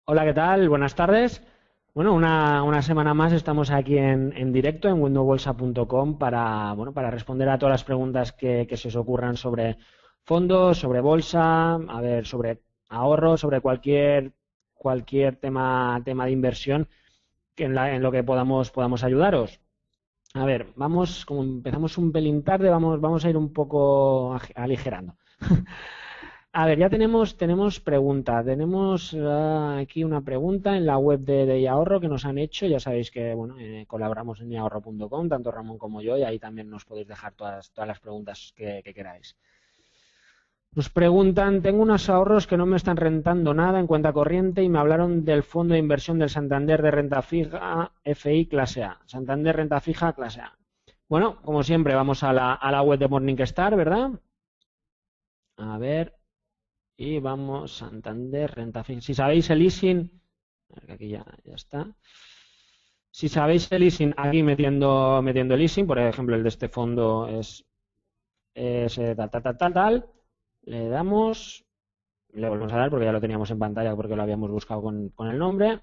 Hola, ¿qué tal? Buenas tardes. Bueno, una semana más estamos aquí en directo en windowbolsa.com para responder a todas las preguntas que se os ocurran sobre fondos, sobre bolsa, a ver, sobre ahorros, sobre cualquier tema de inversión en lo que podamos ayudaros. A ver, como empezamos un pelín tarde, vamos a ir un poco aligerando. A ver, ya tenemos pregunta. Tenemos aquí una pregunta en la web de iAhorro que nos han hecho. Ya sabéis que bueno, colaboramos en iahorro.com, tanto Ramón como yo, y ahí también nos podéis dejar todas las preguntas que queráis. Nos preguntan, tengo unos ahorros que no me están rentando nada en cuenta corriente y me hablaron del fondo de inversión del Santander de renta fija FI clase A. Santander renta fija clase A. Bueno, como siempre, vamos a la web de Morningstar, ¿verdad? A ver. Y vamos, Santander, renta fija. Si sabéis el leasing, a ver, que aquí ya está. Si sabéis el leasing, aquí metiendo el leasing, por ejemplo, el de este fondo es tal. Le damos, le volvemos a dar porque ya lo teníamos en pantalla porque lo habíamos buscado con el nombre.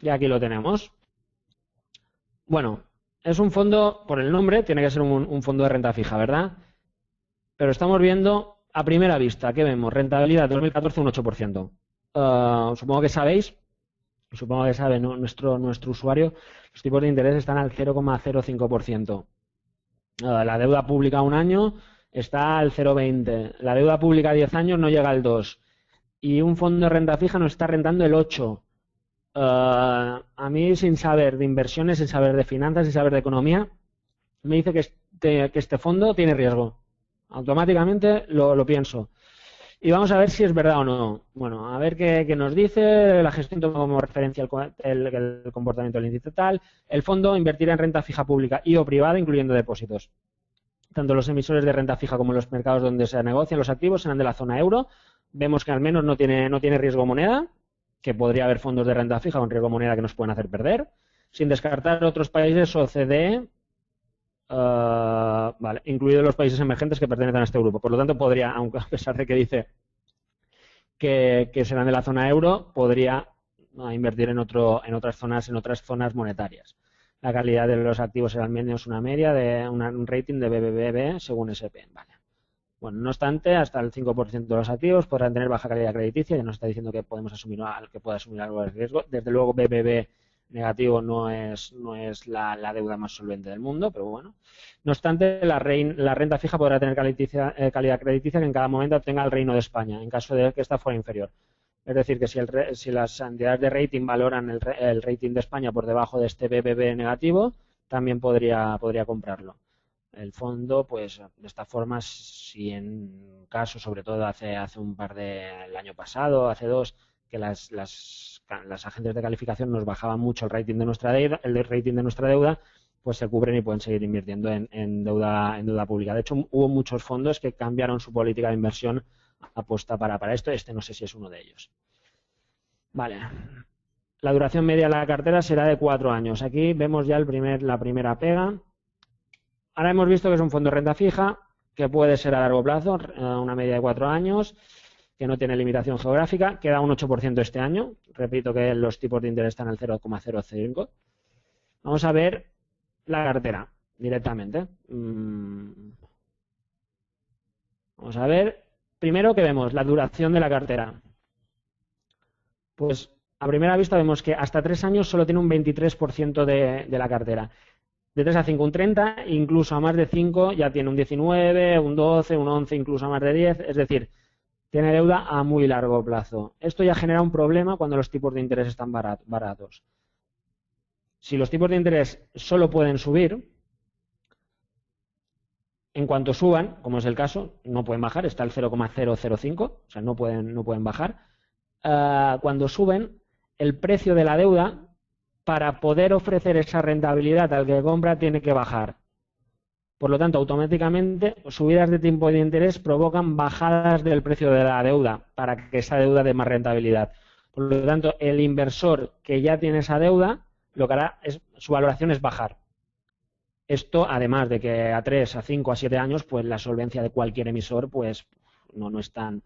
Y aquí lo tenemos. Bueno, es un fondo, por el nombre, tiene que ser un fondo de renta fija, ¿verdad? Pero estamos viendo a primera vista, ¿qué vemos? Rentabilidad 2014 un 8%. Supongo que sabéis, supongo que sabe, ¿no? Nuestro usuario, los tipos de interés están al 0,05%. La deuda pública a un año está al 0,20%. La deuda pública a 10 años no llega al 2%. Y un fondo de renta fija nos está rentando el 8%. A mí, sin saber de inversiones, sin saber de finanzas, sin saber de economía, me dice que este fondo tiene riesgo. Automáticamente lo pienso. Y vamos a ver si es verdad o no. Bueno, a ver qué nos dice. La gestión toma como referencia el comportamiento del índice tal. El fondo invertirá en renta fija pública y o privada, incluyendo depósitos. Tanto los emisores de renta fija como los mercados donde se negocian los activos serán de la zona euro. Vemos que al menos no tiene riesgo moneda, que podría haber fondos de renta fija con riesgo moneda que nos pueden hacer perder. Sin descartar otros países OCDE, vale, incluidos los países emergentes que pertenecen a este grupo. Por lo tanto, podría, aunque a pesar de que dice que serán de la zona euro, podría invertir en otras zonas monetarias. La calidad de los activos será al menos una media de un rating de BBB según SP. Vale. Bueno, no obstante, hasta el 5% de los activos podrán tener baja calidad crediticia, ya nos está diciendo que puede asumir algo de riesgo. Desde luego, BBB negativo no es la deuda más solvente del mundo, pero bueno. No obstante, la renta fija podrá tener calidad crediticia que en cada momento tenga el Reino de España, en caso de que ésta fuera inferior. Es decir, que si las entidades de rating valoran el rating de España por debajo de este BBB negativo, también podría comprarlo. El fondo, pues de esta forma, si en caso, sobre todo hace un par el año pasado, hace dos, que las agentes de calificación nos bajaban mucho el rating de nuestra deuda, pues se cubren y pueden seguir invirtiendo en deuda pública. De hecho, hubo muchos fondos que cambiaron su política de inversión apuesta para esto. Este no sé si es uno de ellos. Vale. La duración media de la cartera será de 4 años. Aquí vemos ya la primera pega. Ahora hemos visto que es un fondo de renta fija, que puede ser a largo plazo, una media de 4 años, que no tiene limitación geográfica, que da un 8% este año. Repito que los tipos de interés están al 0,05. Vamos a ver la cartera directamente. Vamos a ver, primero que vemos la duración de la cartera. Pues a primera vista vemos que hasta 3 años solo tiene un 23% de la cartera. De 3 a 5 un 30, incluso a más de 5 ya tiene un 19, un 12, un 11, incluso a más de 10. Es decir, tiene deuda a muy largo plazo. Esto ya genera un problema cuando los tipos de interés están baratos. Si los tipos de interés solo pueden subir, en cuanto suban, como es el caso, no pueden bajar, está el 0,005, o sea, no pueden bajar. Cuando suben, el precio de la deuda, para poder ofrecer esa rentabilidad al que compra, tiene que bajar. Por lo tanto, automáticamente, subidas de tipo de interés provocan bajadas del precio de la deuda para que esa deuda dé más rentabilidad. Por lo tanto, el inversor que ya tiene esa deuda, lo que hará es su valoración es bajar. Esto, además de que a 3, a 5, a 7 años, pues la solvencia de cualquier emisor pues no es tan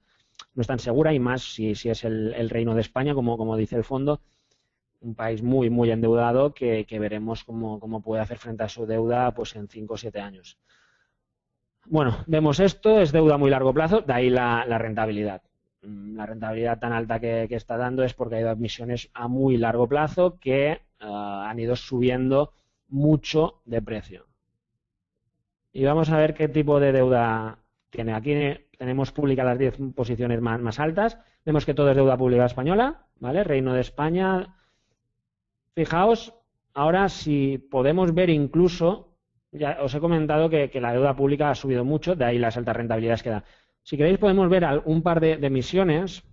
no es tan segura y más si es el Reino de España, como dice el fondo, un país muy, muy endeudado que veremos cómo puede hacer frente a su deuda pues en 5 o 7 años. Bueno, vemos esto, es deuda a muy largo plazo, de ahí la rentabilidad. La rentabilidad tan alta que está dando es porque ha ido a emisiones a muy largo plazo que han ido subiendo mucho de precio. Y vamos a ver qué tipo de deuda tiene. Aquí tenemos pública las 10 posiciones más altas. Vemos que todo es deuda pública española, ¿vale? Reino de España. Fijaos, ahora si podemos ver incluso, ya os he comentado que la deuda pública ha subido mucho, de ahí las altas rentabilidades que da. Si queréis podemos ver un par de emisiones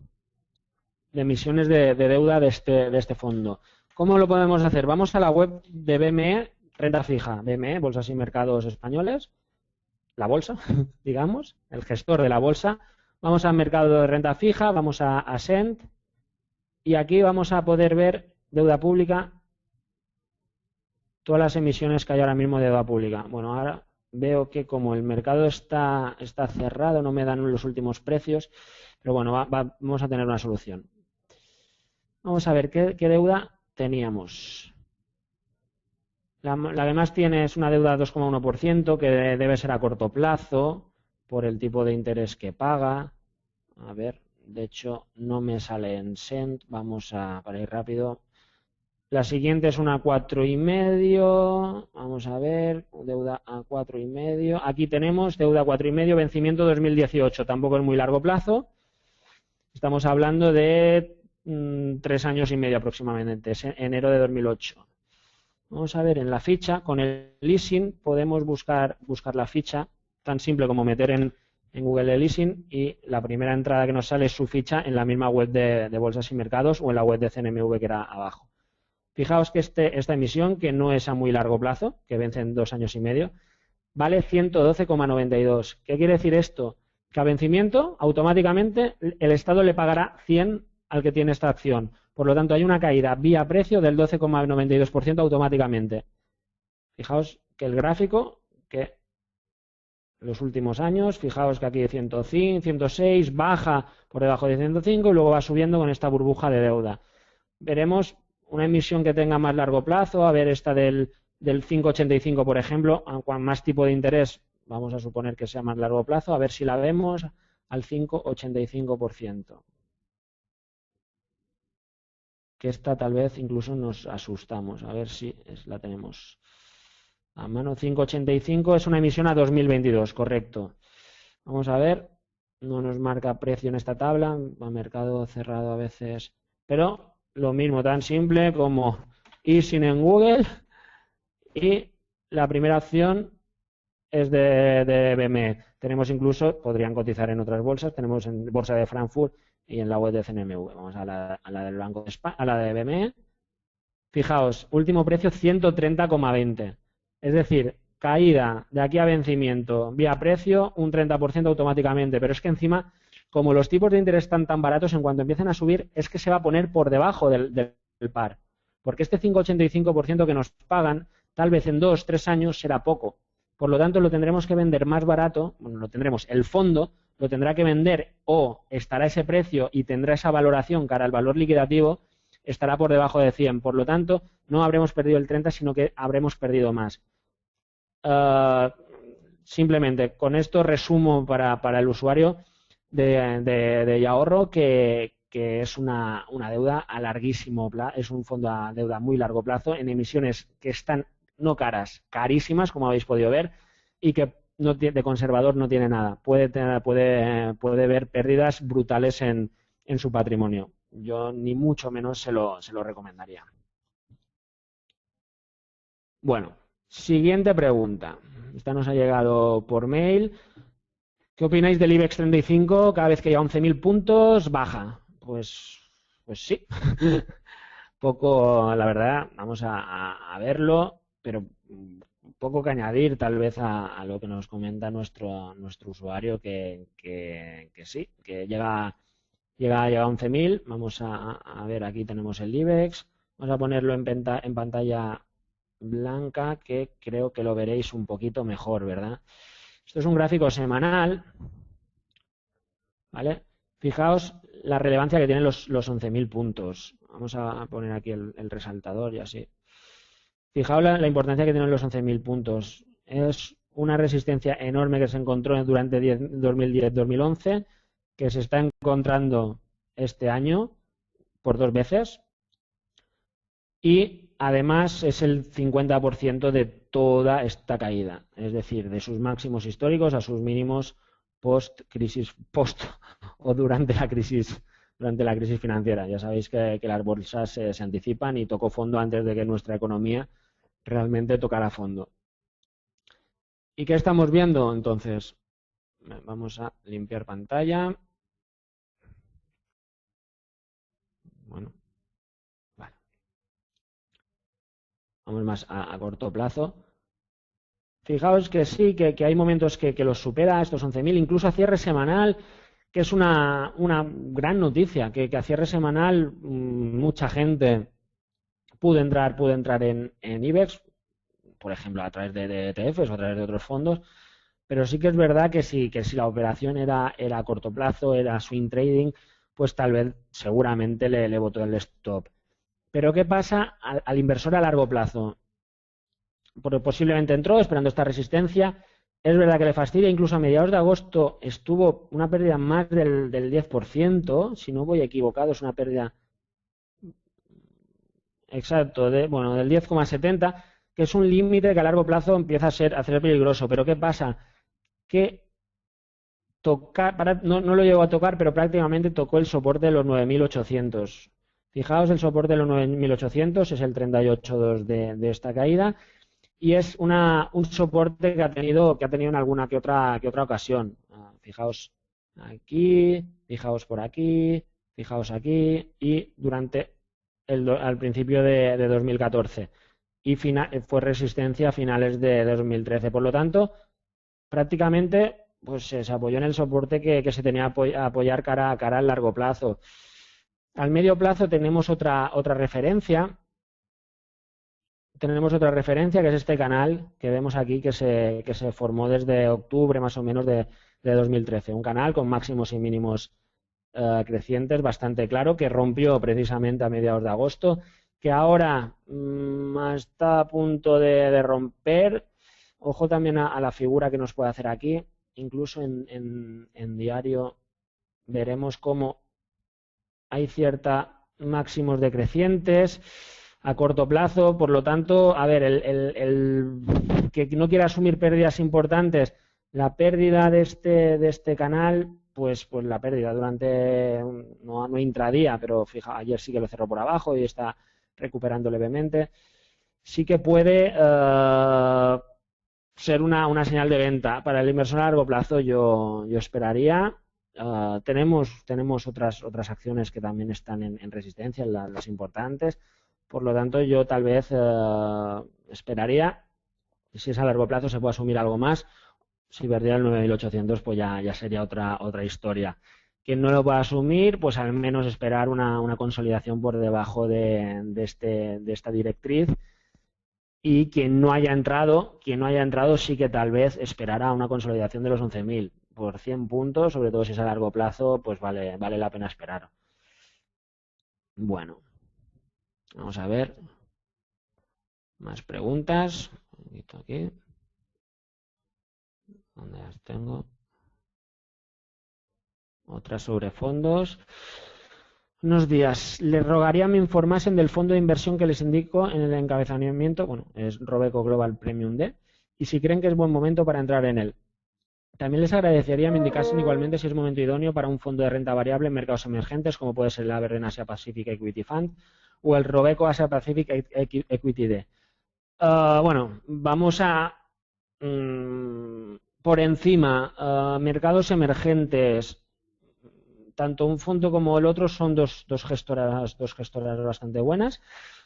de deuda de este fondo. ¿Cómo lo podemos hacer? Vamos a la web de BME, renta fija, BME, Bolsas y Mercados Españoles, la bolsa, digamos, el gestor de la bolsa. Vamos al mercado de renta fija, vamos a Ascent y aquí vamos a poder ver deuda pública, todas las emisiones que hay ahora mismo de deuda pública. Bueno, ahora veo que como el mercado está cerrado, no me dan los últimos precios, pero bueno, vamos a tener una solución. Vamos a ver qué deuda teníamos. La que más tiene es una deuda de 2,1% que debe ser a corto plazo por el tipo de interés que paga. A ver, de hecho no me sale en Cent, para ir rápido. La siguiente es una 4,5, vamos a ver, deuda a 4,5. Aquí tenemos deuda a 4,5, vencimiento 2018, tampoco es muy largo plazo. Estamos hablando de 3 años y medio aproximadamente, es enero de 2008. Vamos a ver en la ficha, con el leasing podemos buscar la ficha, tan simple como meter en Google el leasing y la primera entrada que nos sale es su ficha en la misma web de Bolsas y Mercados o en la web de CNMV que era abajo. Fijaos que esta emisión, que no es a muy largo plazo, que vence en 2 años y medio, vale 112,92. ¿Qué quiere decir esto? Que a vencimiento, automáticamente, el Estado le pagará 100 al que tiene esta acción. Por lo tanto, hay una caída vía precio del 12,92% automáticamente. Fijaos que el gráfico, que los últimos años, fijaos que aquí de 105, 106, baja por debajo de 105 y luego va subiendo con esta burbuja de deuda. Veremos una emisión que tenga más largo plazo, a ver esta del 5,85 por ejemplo, con más tipo de interés, vamos a suponer que sea más largo plazo, a ver si la vemos al 5,85%. Que esta tal vez incluso nos asustamos, a ver si la tenemos a mano. 5,85 es una emisión a 2022, correcto. Vamos a ver, no nos marca precio en esta tabla, a mercado cerrado a veces, pero lo mismo, tan simple como easing en Google y la primera opción es de BME. Tenemos incluso, podrían cotizar en otras bolsas, tenemos en Bolsa de Frankfurt y en la web de CNMV. Vamos a la del Banco de España, a la de BME. Fijaos, último precio 130,20. Es decir, caída de aquí a vencimiento vía precio un 30% automáticamente. Pero es que encima, como los tipos de interés están tan baratos, en cuanto empiecen a subir, es que se va a poner por debajo del par. Porque este 5,85% que nos pagan, tal vez en 2 o 3 años será poco. Por lo tanto, lo tendremos que vender más barato, bueno, el fondo lo tendrá que vender o estará a ese precio y tendrá esa valoración cara al valor liquidativo, estará por debajo de 100. Por lo tanto, no habremos perdido el 30, sino que habremos perdido más. Simplemente, con esto resumo para el usuario de Yahorro que es una deuda a larguísimo plazo, es un fondo a deuda a muy largo plazo en emisiones que están no caras, carísimas, como habéis podido ver, y que de conservador no tiene nada. Puede ver pérdidas brutales en su patrimonio. Yo ni mucho menos se lo recomendaría. Bueno, siguiente pregunta. Esta nos ha llegado por mail. ¿Qué opináis del IBEX 35? Cada vez que llega a 11.000 puntos, baja. Pues sí. Poco, la verdad, vamos a verlo, pero poco que añadir tal vez a lo que nos comenta nuestro usuario, que sí, que llega a 11.000. Vamos a ver, aquí tenemos el IBEX. Vamos a ponerlo en pantalla blanca, que creo que lo veréis un poquito mejor, ¿verdad? Esto es un gráfico semanal, ¿vale? Fijaos la relevancia que tienen los 11.000 puntos. Vamos a poner aquí el resaltador y así. Fijaos la importancia que tienen los 11.000 puntos. Es una resistencia enorme que se encontró durante 2010-2011, que se está encontrando este año por 2 veces. Y además es el 50% de toda esta caída. Es decir, de sus máximos históricos a sus mínimos post-crisis, o durante la crisis financiera. Ya sabéis que las bolsas se anticipan y tocó fondo antes de que nuestra economía realmente tocara fondo. ¿Y qué estamos viendo entonces? Vamos a limpiar pantalla. Bueno, vale. Vamos más a corto plazo. Fijaos que sí, que hay momentos que los supera estos 11.000, incluso a cierre semanal, que es una gran noticia, que a cierre semanal mucha gente pudo entrar en IBEX, por ejemplo, a través de ETFs o a través de otros fondos, pero sí que es verdad que si la operación era a corto plazo, era swing trading, pues tal vez seguramente le botó el stop. Pero ¿qué pasa al inversor a largo plazo? Porque posiblemente entró esperando esta resistencia. Es verdad que le fastidia, incluso a mediados de agosto estuvo una pérdida más del 10%, si no voy equivocado, es una pérdida exacto del 10,70%, que es un límite que a largo plazo empieza a ser peligroso. Pero ¿qué pasa? Que no lo llegó a tocar, pero prácticamente tocó el soporte de los 9.800. Fijaos, el soporte de los 9.800 es el 38,2 de esta caída. Y es un soporte que ha tenido en alguna que otra ocasión. Fijaos aquí, fijaos por aquí, fijaos aquí y durante al principio de 2014. Y fue resistencia a finales de 2013. Por lo tanto, prácticamente pues se apoyó en el soporte que se tenía que apoyar cara al largo plazo. Al medio plazo tenemos otra referencia. Tenemos otra referencia que es este canal que vemos aquí que se formó desde octubre más o menos de 2013. Un canal con máximos y mínimos crecientes bastante claro que rompió precisamente a mediados de agosto, que ahora está a punto de romper. Ojo también a la figura que nos puede hacer aquí. Incluso en diario veremos cómo hay cierta máximos decrecientes a corto plazo. Por lo tanto, a ver, el que no quiera asumir pérdidas importantes, la pérdida de este canal, pues la pérdida durante, no intradía, pero fija, ayer sí que lo cerró por abajo y está recuperando levemente, sí que puede ser una señal de venta. Para el inversor a largo plazo yo esperaría. Tenemos otras acciones que también están en resistencia, las importantes. Por lo tanto, yo tal vez esperaría. Si es a largo plazo se puede asumir algo más. Si perdiera el 9.800, pues ya sería otra historia. Quien no lo pueda asumir, pues al menos esperar una consolidación por debajo de esta directriz. Y quien no haya entrado sí que tal vez esperará una consolidación de los 11.000 por 100 puntos, sobre todo si es a largo plazo, pues vale la pena esperar. Bueno, vamos a ver más preguntas. Un poquito aquí. ¿Dónde las tengo? Otras sobre fondos. Unos días. Les rogaría me informasen del fondo de inversión que les indico en el encabezamiento. Bueno, es Robeco Global Premium D. Y si creen que es buen momento para entrar en él. También les agradecería me indicasen igualmente si es momento idóneo para un fondo de renta variable en mercados emergentes, como puede ser el Aberdeen Asia Pacific Equity Fund o el Robeco Asia Pacific Equity D. Bueno, vamos a por encima, mercados emergentes. Tanto un fondo como el otro son dos gestoras bastante buenas,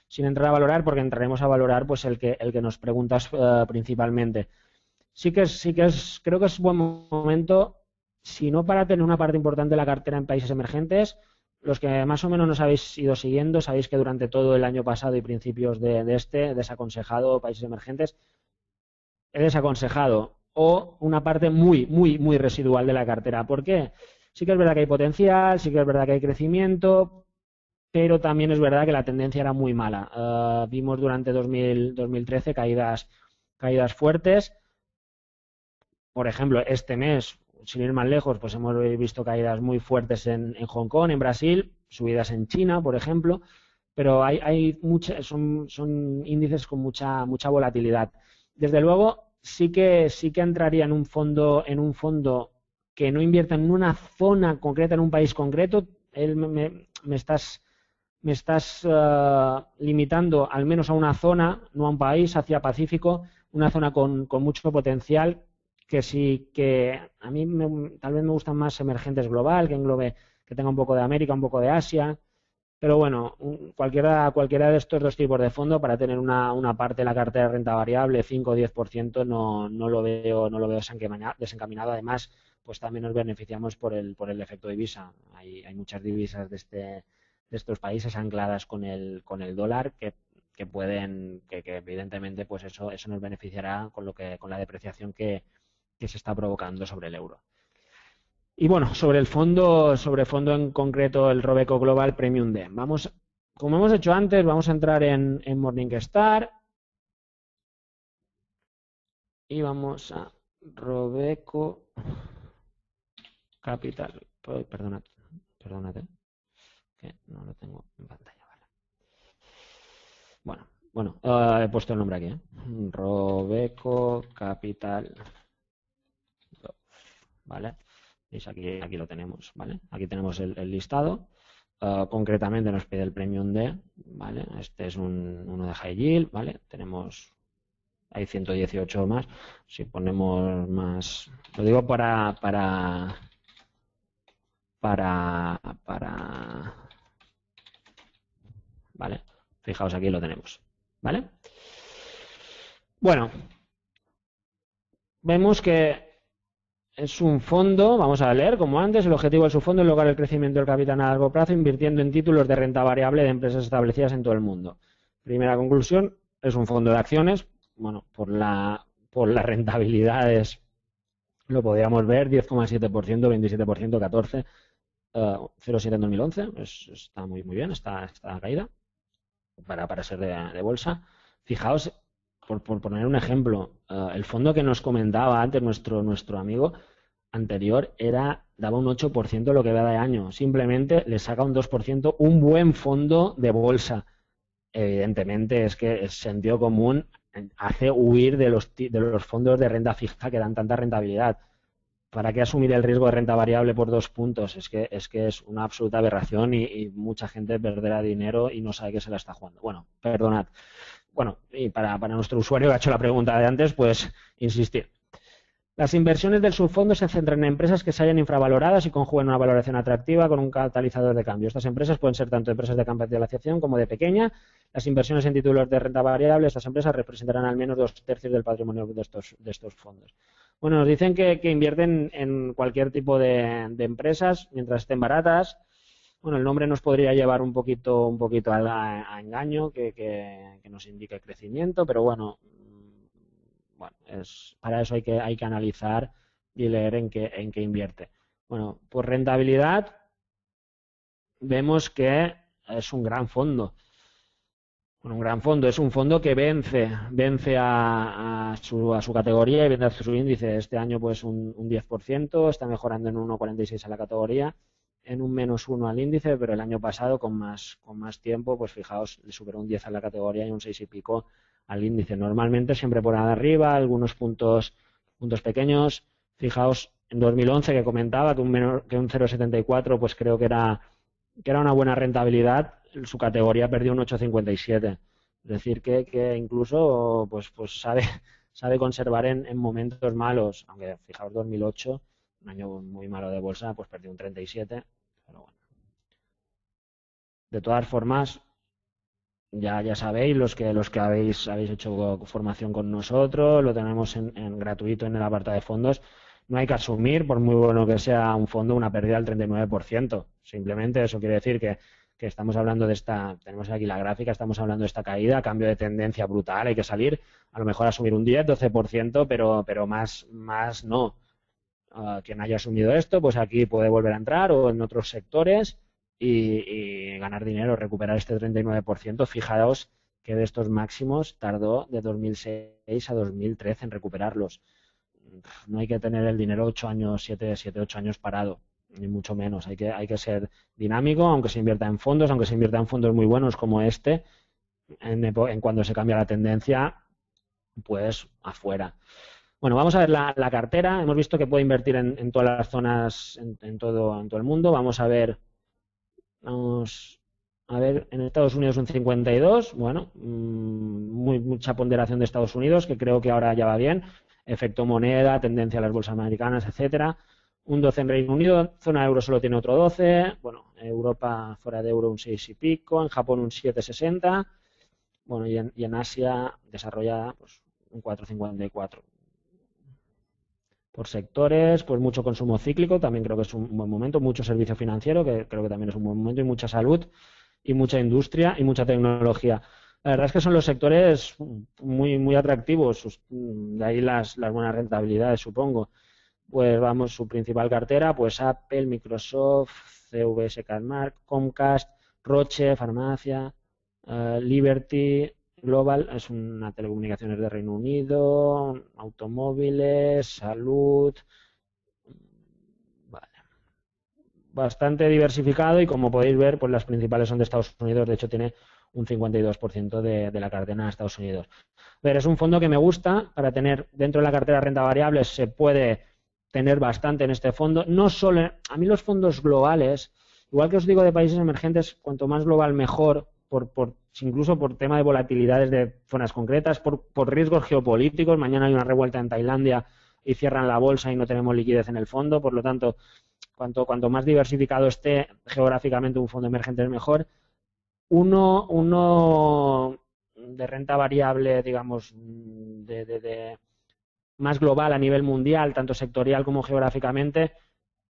sin entrar a valorar, porque entraremos a valorar pues el que nos preguntas principalmente. Sí que creo que es buen momento, si no para tener una parte importante de la cartera en países emergentes. Los que más o menos nos habéis ido siguiendo, sabéis que durante todo el año pasado y principios de he desaconsejado países emergentes. He desaconsejado o una parte muy, muy, muy residual de la cartera. ¿Por qué? Sí que es verdad que hay potencial, sí que es verdad que hay crecimiento, pero también es verdad que la tendencia era muy mala. Vimos durante 2013 caídas fuertes. Por ejemplo, este mes, sin ir más lejos, pues hemos visto caídas muy fuertes en Hong Kong, en Brasil, subidas en China, por ejemplo, pero son índices con mucha volatilidad. Desde luego, sí que entraría en un fondo que no invierta en una zona concreta, en un país concreto. Me estás limitando al menos a una zona, no a un país, hacia Pacífico, una zona con mucho potencial, que a mí tal vez me gustan más emergentes global, que tenga un poco de América, un poco de Asia, pero bueno, cualquiera de estos dos tipos de fondo para tener una parte de la cartera de renta variable, 5 o 10%, no lo veo desencaminado. Además, pues también nos beneficiamos por el efecto divisa. Hay muchas divisas de estos países ancladas con el dólar que evidentemente pues eso nos beneficiará con la depreciación que se está provocando sobre el euro. Y bueno, sobre fondo en concreto, el Robeco Global Premium D. Como hemos hecho antes, vamos a entrar en Morningstar y vamos a Robeco Capital. Perdónate, que no lo tengo en pantalla. Vale. Bueno, he puesto el nombre aquí, Robeco Capital. ¿Vale? ¿Veis? Aquí lo tenemos, ¿vale? Aquí tenemos el listado. Concretamente nos pide el Premium D, ¿vale? Este es uno de High Yield, ¿vale? Hay 118 más. Si ponemos más, lo digo ¿vale? Fijaos, aquí lo tenemos, ¿vale? Bueno, vemos que es un fondo, vamos a leer como antes, el objetivo de su fondo es lograr el crecimiento del capital a largo plazo invirtiendo en títulos de renta variable de empresas establecidas en todo el mundo. Primera conclusión, es un fondo de acciones, bueno, por las rentabilidades lo podríamos ver, 10,7%, 27%, 14%, 0,7 en 2011, está muy bien esta caída para ser de bolsa. Fijaos, por poner un ejemplo, el fondo que nos comentaba antes nuestro amigo anterior daba un 8% lo que va de año. Simplemente le saca un 2%, un buen fondo de bolsa. Evidentemente es que el sentido común hace huir de los fondos de renta fija que dan tanta rentabilidad. ¿Para qué asumir el riesgo de renta variable por 2 puntos? Es que es una absoluta aberración y mucha gente perderá dinero y no sabe que se la está jugando. Bueno, perdonad. Bueno, y para nuestro usuario que ha hecho la pregunta de antes, pues insistir. Las inversiones del subfondo se centran en empresas que se hayan infravaloradas y conjuguen una valoración atractiva con un catalizador de cambio. Estas empresas pueden ser tanto empresas de capitalización como de pequeña. Las inversiones en títulos de renta variable de estas empresas representarán al menos 2/3 del patrimonio de estos fondos. Bueno, nos dicen que invierten en cualquier tipo de empresas mientras estén baratas. Bueno, el nombre nos podría llevar un poquito a engaño, que nos indique crecimiento, pero bueno, para eso hay que analizar y leer en qué invierte. Bueno, por rentabilidad vemos que es un gran fondo. Bueno, un gran fondo, es un fondo que vence a su categoría y vence a su índice. Este año pues un 10%, está mejorando en 1,46 a la categoría, en un -1 al índice, pero el año pasado con más tiempo, pues fijaos, le superó un 10 a la categoría y un 6 y pico al índice. Normalmente siempre por arriba, algunos puntos pequeños. Fijaos, en 2011 que comentaba que un 0,74 pues creo que era una buena rentabilidad, su categoría perdió un 8,57. Es decir, que incluso pues sabe conservar en momentos malos, aunque fijaos 2008, un año muy malo de bolsa, pues perdió un 37, pero bueno. De todas formas, ya sabéis, los que habéis hecho formación con nosotros, lo tenemos en gratuito en el apartado de fondos. No hay que asumir, por muy bueno que sea un fondo, una pérdida del 39%. Simplemente eso quiere decir que estamos hablando tenemos aquí la gráfica, estamos hablando de esta caída, cambio de tendencia brutal, hay que salir, a lo mejor asumir un 10, 12%, pero más no. quien haya asumido esto, pues aquí puede volver a entrar o en otros sectores y ganar dinero, recuperar este 39%. Fijaos que de estos máximos tardó de 2006 a 2013 en recuperarlos. No hay que tener el dinero 8 años, 7, 8 años parado, ni mucho menos. Hay que ser dinámico, aunque se invierta en fondos, aunque se invierta en fondos muy buenos como este, en cuando se cambia la tendencia, pues afuera. Bueno, vamos a ver la cartera. Hemos visto que puede invertir en todas las zonas, en todo el mundo. Vamos a ver en Estados Unidos un 52, bueno, mucha ponderación de Estados Unidos, que creo que ahora ya va bien. Efecto moneda, tendencia a las bolsas americanas, etcétera. Un 12 en Reino Unido, zona euro solo tiene otro 12. Bueno, Europa fuera de euro un 6 y pico, en Japón un 7,60. Bueno, y en Asia desarrollada pues un 4,54. Por sectores, pues mucho consumo cíclico, también creo que es un buen momento, mucho servicio financiero, que creo que también es un buen momento, y mucha salud, y mucha industria, y mucha tecnología. La verdad es que son los sectores muy atractivos, de ahí las buenas rentabilidades, supongo. Pues vamos, su principal cartera, pues Apple, Microsoft, CVS Caremark, Comcast, Roche, Farmacia, Liberty, Global, es una telecomunicaciones de Reino Unido, automóviles, salud, vale. Bastante diversificado y como podéis ver, pues las principales son de Estados Unidos, de hecho tiene un 52% de la cartera en Estados Unidos. Pero es un fondo que me gusta para tener dentro de la cartera renta variable, se puede tener bastante en este fondo, no solo, a mí los fondos globales, igual que os digo de países emergentes, cuanto más global mejor, incluso por tema de volatilidades de zonas concretas, por riesgos geopolíticos. Mañana hay una revuelta en Tailandia y cierran la bolsa y no tenemos liquidez en el fondo. Por lo tanto, cuanto más diversificado esté geográficamente un fondo emergente es mejor. Uno de renta variable, digamos, de más global a nivel mundial, tanto sectorial como geográficamente,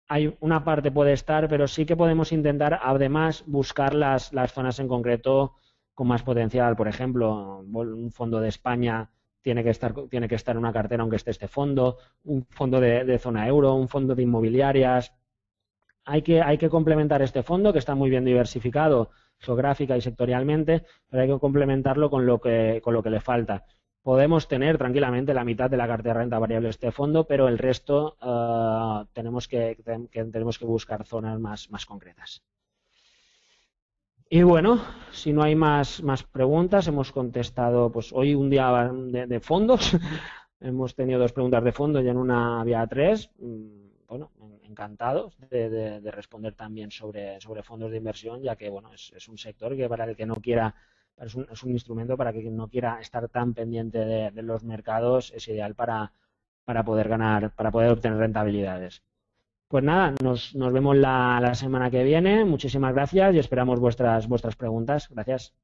hay una parte puede estar, pero sí que podemos intentar además buscar las zonas en concreto con más potencial. Por ejemplo, un fondo de España tiene que estar en una cartera aunque esté este fondo, un fondo de zona euro, un fondo de inmobiliarias. Hay que complementar este fondo que está muy bien diversificado geográfica y sectorialmente, pero hay que complementarlo con lo que le falta. Podemos tener tranquilamente la mitad de la cartera de renta variable de este fondo, pero el resto tenemos que buscar zonas más concretas. Y bueno, si no hay más preguntas, hemos contestado, pues hoy un día de fondos. Hemos tenido 2 preguntas de fondo y en una había 3. Bueno, encantados de responder también sobre fondos de inversión, ya que bueno, es un sector que para el que no quiera, es un instrumento para quien no quiera estar tan pendiente de los mercados, es ideal para poder ganar, para poder obtener rentabilidades. Pues nada, nos vemos la semana que viene. Muchísimas gracias y esperamos vuestras preguntas. Gracias.